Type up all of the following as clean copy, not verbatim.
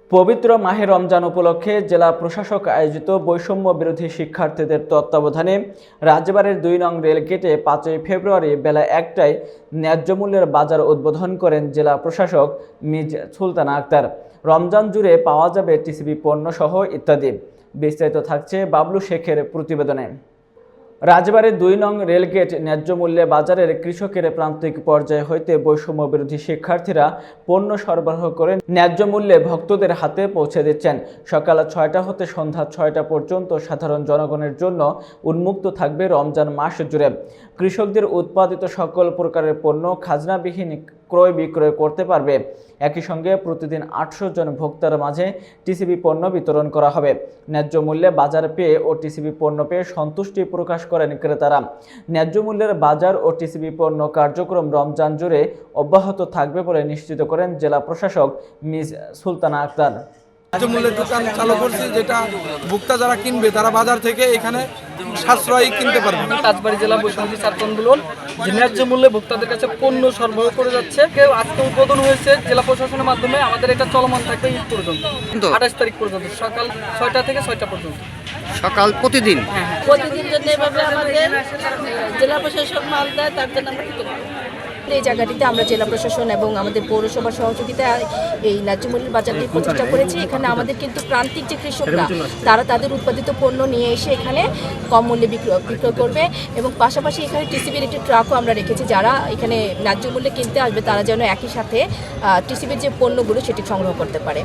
পবিত্র মাহে রমজান উপলক্ষে জেলা প্রশাসক আয়োজিত বৈষম্য বিরোধী শিক্ষার্থীদের তত্ত্বাবধানে রাজবাড়ীর ২ নং রেলগেটে ৫ই ফেব্রুয়ারি বেলা ১টায় ন্যায্য মূল্যের বাজার উদ্বোধন করেন জেলা প্রশাসক মিজ সুলতানা আক্তার। রমজান জুড়ে পাওয়া যাবে টিসিবি পণ্য সহ ইত্যাদি। বিস্তারিত থাকছে বাবলু শেখের প্রতিবেদনে। রাজবাড়ীর ২ নং রেলগেট ন্যায্য মূল্যে বাজারের কৃষকের প্রান্তিক পর্যায় হইতে বৈষম্য বিরোধী শিক্ষার্থীরা পণ্য সরবরাহ করে ন্যায্য মূল্যে ভক্তদের হাতে পৌঁছে দিচ্ছেন। সকাল ৬টা হতে সন্ধ্যা ৬টা পর্যন্ত সাধারণ জনগণের জন্য উন্মুক্ত থাকবে রমজান মাস জুড়ে। কৃষকদের উৎপাদিত সকল প্রকারের পণ্য খাজনাবিহীন ক্রয় বিক্রয় করতে পারবে। একই সঙ্গে প্রতিদিন ৮০০ জন ভোক্তার মাঝে টিসিবি পণ্য বিতরণ করা হবে। ন্যায্য মূল্যে বাজার পেয়ে ও টিসিবি পণ্য পেয়ে সন্তুষ্টি প্রকাশ করেন ক্রেতারা। ন্যায্য মূল্যের বাজার ও টিসিবি পণ্য কার্যক্রম রমজান জুড়ে অব্যাহত থাকবে বলে নিশ্চিত করেন জেলা প্রশাসক মিস সুলতানা আক্তার। ন্যায্য মূল্যের দোকান চালু করছি, যেটা ভোক্তা যারা কিনবে তারা বাজার থেকে এখানে সাশ্রয়ী কিনতে পারবে। রাজবাড়ী জেলা বৈষম্য ছাত্র আন্দোলন যে ন্যায্য মূল্যে ভোক্তাদের কাছে পণ্য সরবরাহ করে যাচ্ছে, আজকে উদ্বোধন হয়েছে জেলা প্রশাসনের মাধ্যমে। আমাদের এটা চলমান থাকবে ঈদ পর্যন্ত, ২৮ তারিখ পর্যন্ত, সকাল ৬টা থেকে ৬টা পর্যন্ত। সকাল প্রতিদিন প্রতিদিন যদি এভাবে আমাদের জেলা প্রশাসক মাল দেয়, তার জন্য আমরা এই জায়গাটিতে আমরা জেলা প্রশাসন এবং আমাদের পৌরসভার সহযোগিতায় এই ন্যায্য মূল্যের বাজারটি প্রতিষ্ঠা করেছি। এখানে আমাদের কিন্তু প্রান্তিক যে কৃষকরা তারা তাদের উৎপাদিত পণ্য নিয়ে এসে এখানে কম মূল্যে বিক্রয় করবে এবং পাশাপাশি এখানে টিসিবির একটি ট্রাকও আমরা রেখেছি। যারা এখানে ন্যায্য মূল্যে কিনতে আসবে তারা যেন একই সাথে টিসিবির যে পণ্যগুলো সেটি সংগ্রহ করতে পারে।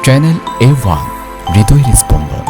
চ্যানেল A1 হৃদয়ের স্পন্দন।